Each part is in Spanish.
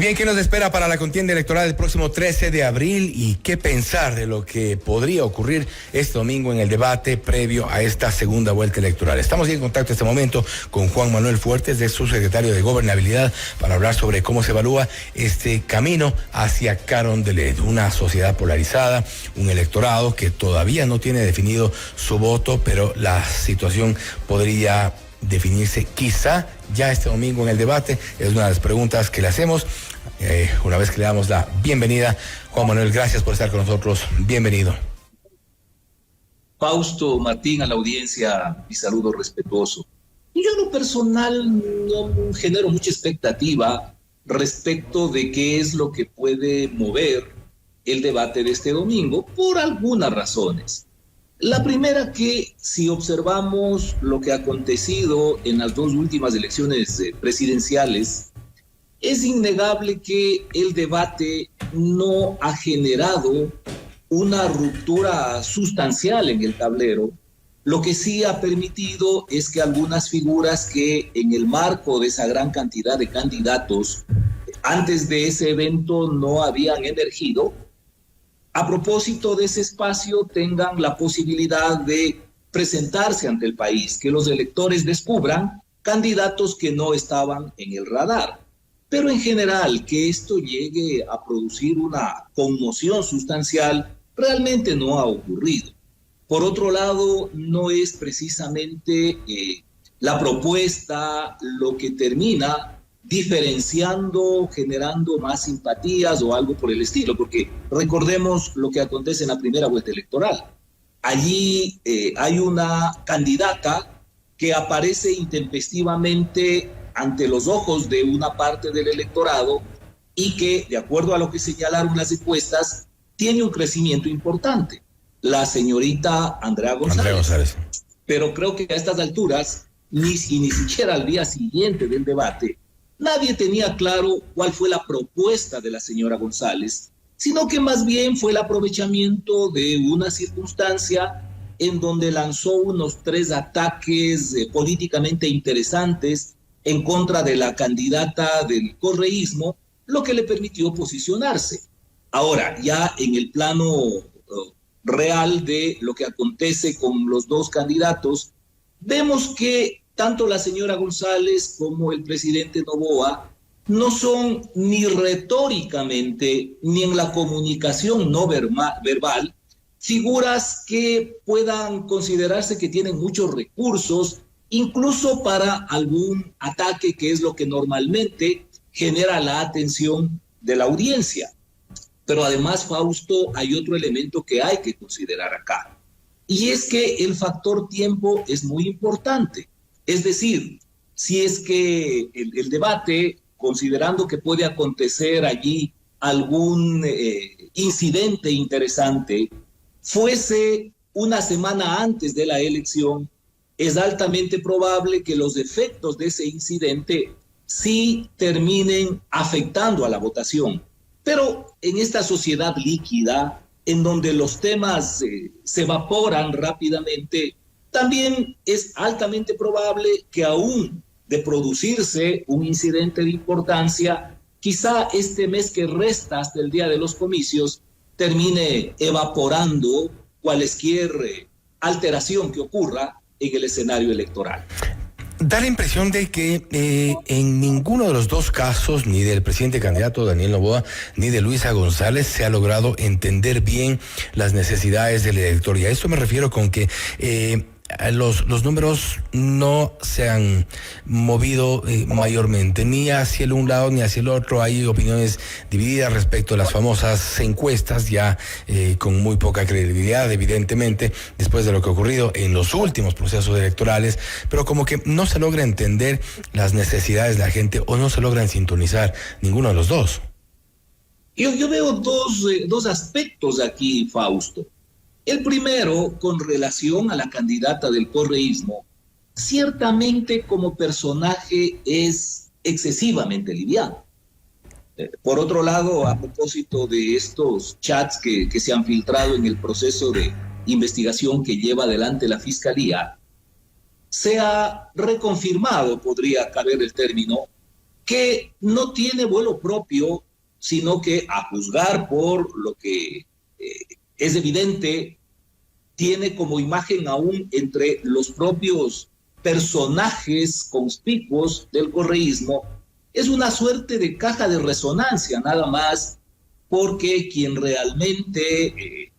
Y bien, ¿qué nos espera para la contienda electoral del próximo 13 de abril y qué pensar de lo que podría ocurrir este domingo en el debate previo a esta segunda vuelta electoral? Estamos en contacto en este momento con Juan Manuel Fuertes, de subsecretario de Gobernabilidad, para hablar sobre cómo se evalúa este camino hacia Carondelet, una sociedad polarizada, un electorado que todavía no tiene definido su voto, pero la situación podría definirse quizá ya este domingo en el debate. Es una de las preguntas que le hacemos una vez que le damos la bienvenida. Juan Manuel, gracias por estar con nosotros. Bienvenido. Fausto, Martín, a la audiencia, mi saludo respetuoso. Yo en lo personal no genero mucha expectativa respecto de qué es lo que puede mover el debate de este domingo, por algunas razones. La primera, que si observamos lo que ha acontecido en las dos últimas elecciones presidenciales, es innegable que el debate no ha generado una ruptura sustancial en el tablero. Lo que sí ha permitido es que algunas figuras que en el marco de esa gran cantidad de candidatos antes de ese evento no habían emergido, a propósito de ese espacio tengan la posibilidad de presentarse ante el país, que los electores descubran candidatos que no estaban en el radar. Pero en general, que esto llegue a producir una conmoción sustancial, realmente no ha ocurrido. Por otro lado, no es precisamente la propuesta lo que termina diferenciando, generando más simpatías o algo por el estilo, porque recordemos lo que acontece en la primera vuelta electoral. Allí hay una candidata que aparece intempestivamente ante los ojos de una parte del electorado y que, de acuerdo a lo que señalaron las encuestas, tiene un crecimiento importante, la señorita Andrea González. Pero creo que a estas alturas, ni siquiera al día siguiente del debate, nadie tenía claro cuál fue la propuesta de la señora González, sino que más bien fue el aprovechamiento de una circunstancia en donde lanzó unos 3 ataques políticamente interesantes en contra de la candidata del correísmo, lo que le permitió posicionarse. Ahora, ya en el plano real de lo que acontece con los dos candidatos, vemos que tanto la señora González como el presidente Noboa no son ni retóricamente ni en la comunicación no verbal figuras que puedan considerarse que tienen muchos recursos, incluso para algún ataque, que es lo que normalmente genera la atención de la audiencia. Pero además, Fausto, hay otro elemento que hay que considerar acá, y es que el factor tiempo es muy importante. Es decir, si es que el debate, considerando que puede acontecer allí algún incidente interesante, fuese una semana antes de la elección, es altamente probable que los efectos de ese incidente sí terminen afectando a la votación. Pero en esta sociedad líquida, en donde los temas se evaporan rápidamente, también es altamente probable que aún de producirse un incidente de importancia, quizá este mes que resta hasta el día de los comicios termine evaporando cualesquier alteración que ocurra en el escenario electoral. Da la impresión de que en ninguno de los dos casos, ni del presidente candidato Daniel Noboa, ni de Luisa González, se ha logrado entender bien las necesidades del elector. Y a esto me refiero con que los números no se han movido mayormente, ni hacia el un lado ni hacia el otro. Hay opiniones divididas respecto a las famosas encuestas, ya con muy poca credibilidad, evidentemente, después de lo que ha ocurrido en los últimos procesos electorales, pero como que no se logra entender las necesidades de la gente, o no se logran sintonizar ninguno de los dos. Yo veo dos aspectos aquí, Fausto. El primero, con relación a la candidata del correísmo, ciertamente como personaje es excesivamente liviano. Por otro lado, a propósito de estos chats que se han filtrado en el proceso de investigación que lleva adelante la Fiscalía, se ha reconfirmado, podría caber el término, que no tiene vuelo propio, sino que, a juzgar por lo que es evidente, tiene como imagen aún entre los propios personajes conspicuos del correísmo, es una suerte de caja de resonancia, nada más, porque quien realmente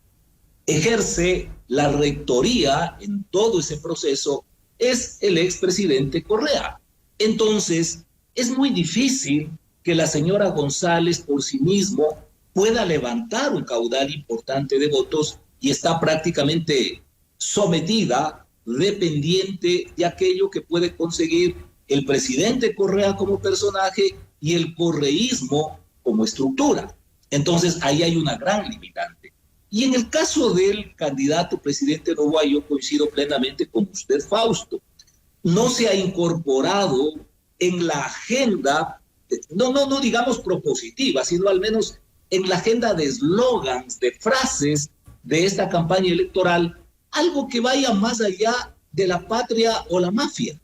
ejerce la rectoría en todo ese proceso es el expresidente Correa. Entonces, es muy difícil que la señora González por sí mismo pueda levantar un caudal importante de votos y está prácticamente sometida, dependiente de aquello que puede conseguir el presidente Correa como personaje y el correísmo como estructura. Entonces, ahí hay una gran limitante. Y en el caso del candidato presidente Noboa, yo coincido plenamente con usted, Fausto. No se ha incorporado en la agenda, no digamos propositiva, sino al menos en la agenda de eslogans, de frases de esta campaña electoral, algo que vaya más allá de la patria o la mafia.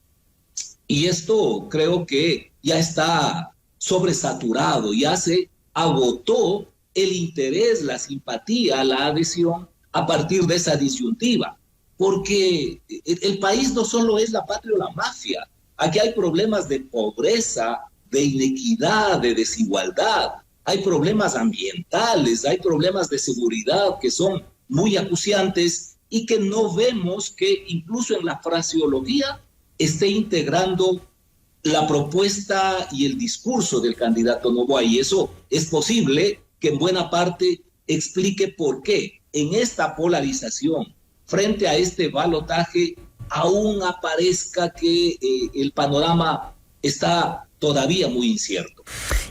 Y esto creo que ya está sobresaturado, ya se agotó el interés, la simpatía, la adhesión a partir de esa disyuntiva. Porque el país no solo es la patria o la mafia, aquí hay problemas de pobreza, de inequidad, de desigualdad, hay problemas ambientales, hay problemas de seguridad que son muy acuciantes y que no vemos que incluso en la fraseología esté integrando la propuesta y el discurso del candidato Noboa. Y eso es posible que en buena parte explique por qué en esta polarización, frente a este balotaje, aún aparezca que el panorama está todavía muy incierto.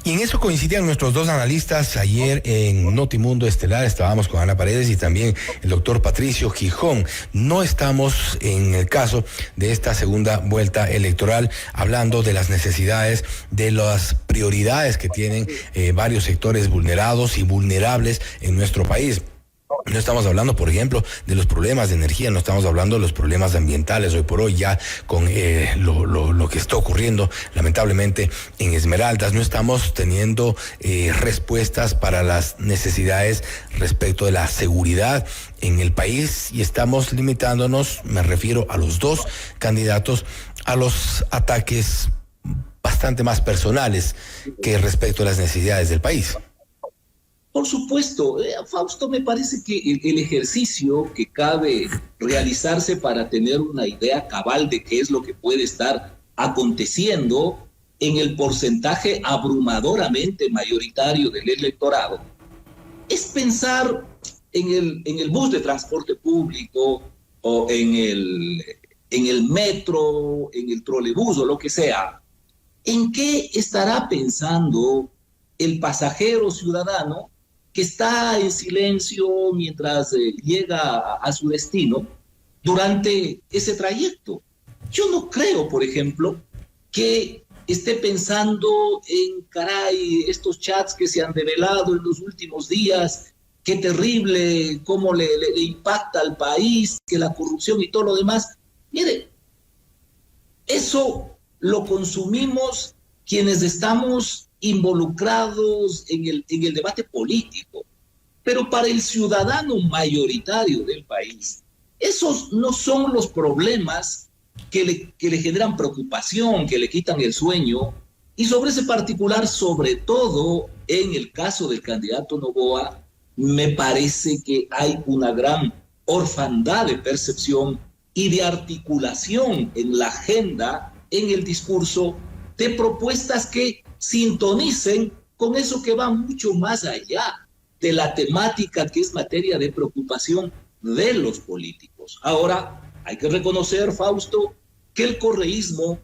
Y en eso coincidían nuestros dos analistas ayer en Notimundo Estelar. Estábamos con Ana Paredes y también el doctor Patricio Gijón. No estamos en el caso de esta segunda vuelta electoral hablando de las necesidades, de las prioridades que tienen varios sectores vulnerados y vulnerables en nuestro país. No estamos hablando, por ejemplo, de los problemas de energía, no estamos hablando de los problemas ambientales hoy por hoy, ya con lo que está ocurriendo lamentablemente en Esmeraldas. No estamos teniendo respuestas para las necesidades respecto de la seguridad en el país y estamos limitándonos, me refiero a los dos candidatos, a los ataques bastante más personales que respecto a las necesidades del país. Por supuesto, Fausto, me parece que el ejercicio que cabe realizarse para tener una idea cabal de qué es lo que puede estar aconteciendo en el porcentaje abrumadoramente mayoritario del electorado es pensar en el bus de transporte público o en el metro, en el trolebús o lo que sea. ¿En qué estará pensando el pasajero ciudadano que está en silencio mientras llega a su destino durante ese trayecto? Yo no creo, por ejemplo, que esté pensando en, caray, estos chats que se han develado en los últimos días, qué terrible, cómo le impacta al país, que la corrupción y todo lo demás. Mire, eso lo consumimos quienes estamos involucrados en el debate político, pero para el ciudadano mayoritario del país, esos no son los problemas que le generan preocupación, que le quitan el sueño, y sobre ese particular, sobre todo en el caso del candidato Noboa, me parece que hay una gran orfandad de percepción y de articulación en la agenda, en el discurso, de propuestas que sintonicen con eso que va mucho más allá de la temática que es materia de preocupación de los políticos. Ahora, hay que reconocer, Fausto, que el correísmo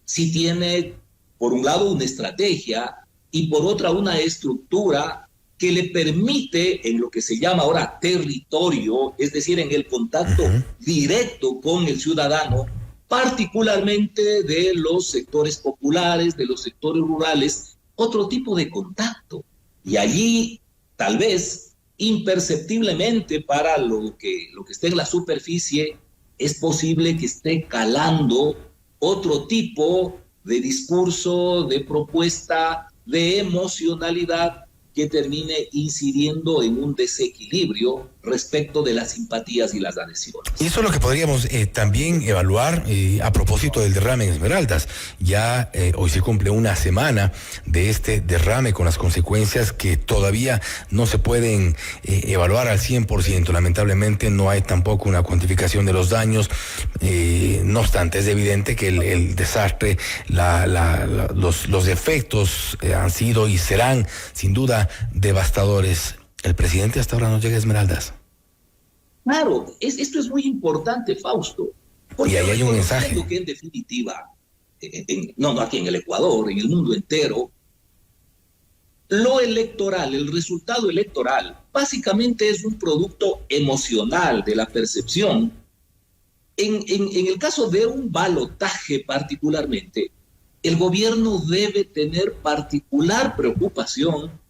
sí tiene, por un lado, una estrategia y por otra, una estructura que le permite, en lo que se llama ahora territorio, es decir, en el contacto directo con el ciudadano, particularmente de los sectores populares, de los sectores rurales, otro tipo de contacto. Y allí, tal vez, imperceptiblemente para lo que esté en la superficie, es posible que esté calando otro tipo de discurso, de propuesta, de emocionalidad que termine incidiendo en un desequilibrio respecto de las simpatías y las adhesiones. Y eso es lo que podríamos también evaluar a propósito del derrame en Esmeraldas. Ya hoy se cumple una semana de este derrame con las consecuencias que todavía no se pueden evaluar al 100%. Lamentablemente no hay tampoco una cuantificación de los daños. No obstante, es evidente que el desastre, los efectos han sido y serán sin duda devastadores. El presidente hasta ahora no llega a Esmeraldas. Claro, esto es muy importante, Fausto. Porque y ahí hay un mensaje. Que en definitiva, no aquí en el Ecuador, en el mundo entero, lo electoral, el resultado electoral, básicamente es un producto emocional de la percepción. En el caso de un balotaje particularmente, el gobierno debe tener particular preocupación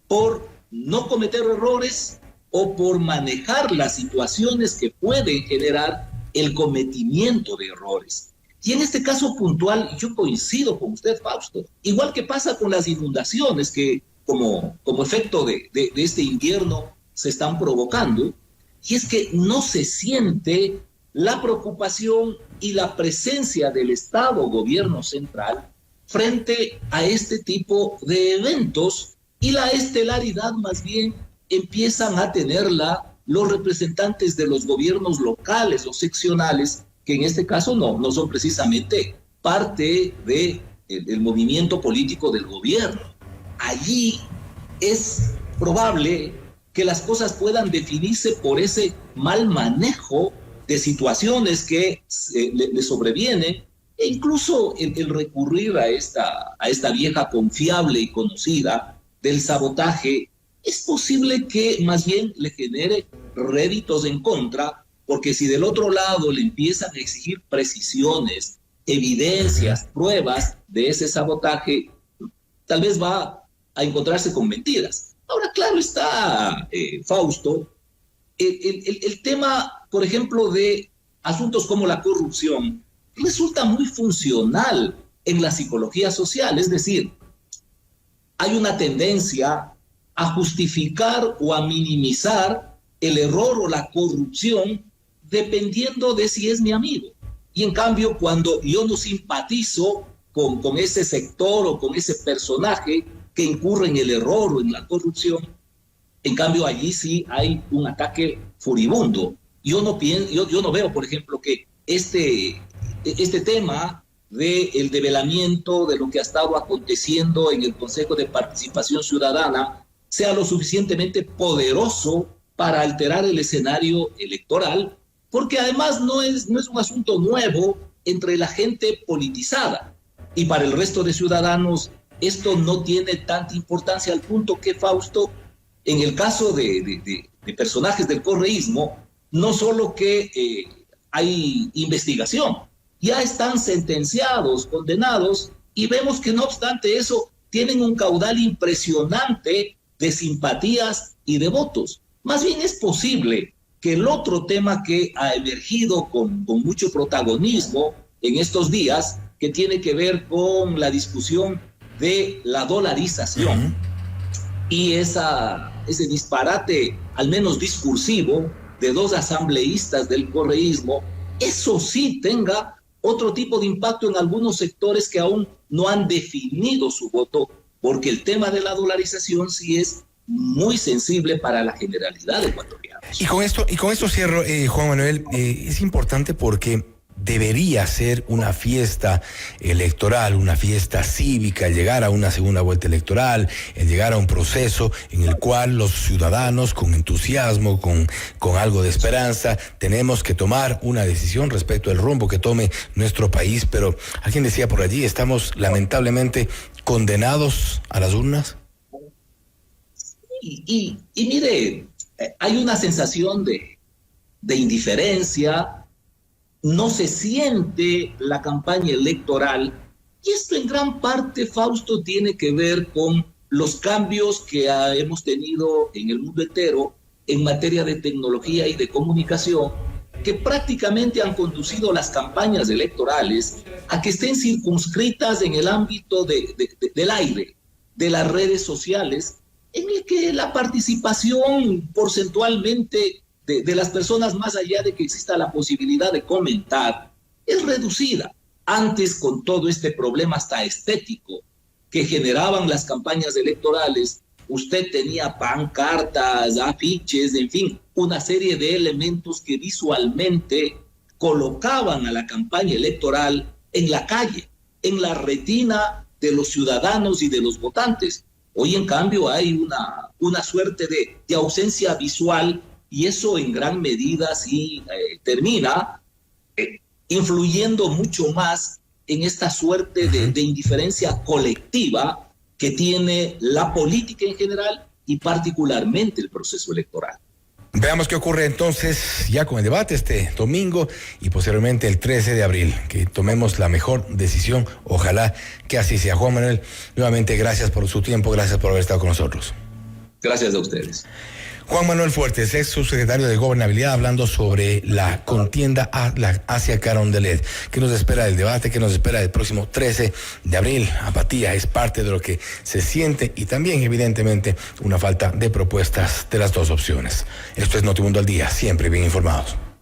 por no cometer errores o por manejar las situaciones que pueden generar el cometimiento de errores. Y en este caso puntual, yo coincido con usted, Fausto, igual que pasa con las inundaciones que como efecto de este invierno se están provocando, y es que no se siente la preocupación y la presencia del Estado, gobierno central, frente a este tipo de eventos, y la estelaridad más bien empiezan a tenerla los representantes de los gobiernos locales o seccionales, que en este caso no son precisamente parte del movimiento político del gobierno. Allí es probable que las cosas puedan definirse por ese mal manejo de situaciones que le sobrevienen, e incluso el recurrir a esta vieja confiable y conocida del sabotaje, es posible que más bien le genere réditos en contra, porque si del otro lado le empiezan a exigir precisiones, evidencias, pruebas de ese sabotaje, tal vez va a encontrarse con mentiras. Ahora, claro está, Fausto, el tema, por ejemplo, de asuntos como la corrupción, resulta muy funcional en la psicología social, es decir, hay una tendencia a justificar o a minimizar el error o la corrupción dependiendo de si es mi amigo. Y en cambio, cuando yo no simpatizo con ese sector o con ese personaje que incurre en el error o en la corrupción, en cambio allí sí hay un ataque furibundo. Yo no veo, por ejemplo, que este tema del develamiento de lo que ha estado aconteciendo en el Consejo de Participación Ciudadana sea lo suficientemente poderoso para alterar el escenario electoral, porque además no es un asunto nuevo entre la gente politizada, y para el resto de ciudadanos esto no tiene tanta importancia, al punto que, Fausto, en el caso de personajes del correísmo, no solo que hay investigación, ya están sentenciados, condenados, y vemos que no obstante eso tienen un caudal impresionante de simpatías y de votos. Más bien es posible que el otro tema que ha emergido con mucho protagonismo en estos días, que tiene que ver con la discusión de la dolarización y ese disparate, al menos discursivo, de dos asambleístas del correísmo, eso sí tenga otro tipo de impacto en algunos sectores que aún no han definido su voto, porque el tema de la dolarización sí es muy sensible para la generalidad de ecuatorianos. Y con esto cierro, Juan Manuel, es importante porque debería ser una fiesta electoral, una fiesta cívica, el llegar a una segunda vuelta electoral, el llegar a un proceso en el cual los ciudadanos, con entusiasmo, con algo de esperanza, tenemos que tomar una decisión respecto al rumbo que tome nuestro país. Pero alguien decía por allí, estamos lamentablemente condenados a las urnas. Y mire, hay una sensación de indiferencia. No se siente la campaña electoral, y esto en gran parte, Fausto, tiene que ver con los cambios que hemos tenido en el mundo entero en materia de tecnología y de comunicación, que prácticamente han conducido las campañas electorales a que estén circunscritas en el ámbito del aire, de las redes sociales, en el que la participación porcentualmente de las personas, más allá de que exista la posibilidad de comentar, es reducida. Antes, con todo este problema hasta estético que generaban las campañas electorales, usted tenía pancartas, afiches, en fin, una serie de elementos que visualmente colocaban a la campaña electoral en la calle, en la retina de los ciudadanos y de los votantes. Hoy, en cambio, hay una suerte de ausencia visual, y eso en gran medida sí termina influyendo mucho más en esta suerte de indiferencia colectiva que tiene la política en general y particularmente el proceso electoral. Veamos qué ocurre entonces ya con el debate este domingo y posteriormente el 13 de abril, que tomemos la mejor decisión. Ojalá que así sea. Juan Manuel, nuevamente gracias por su tiempo, gracias por haber estado con nosotros. Gracias a ustedes. Juan Manuel Fuertes, ex subsecretario de Gobernabilidad, hablando sobre la contienda hacia Carondelet. ¿Qué nos espera del debate? ¿Qué nos espera del próximo 13 de abril? Apatía es parte de lo que se siente y también, evidentemente, una falta de propuestas de las dos opciones. Esto es Notimundo al Día, siempre bien informados.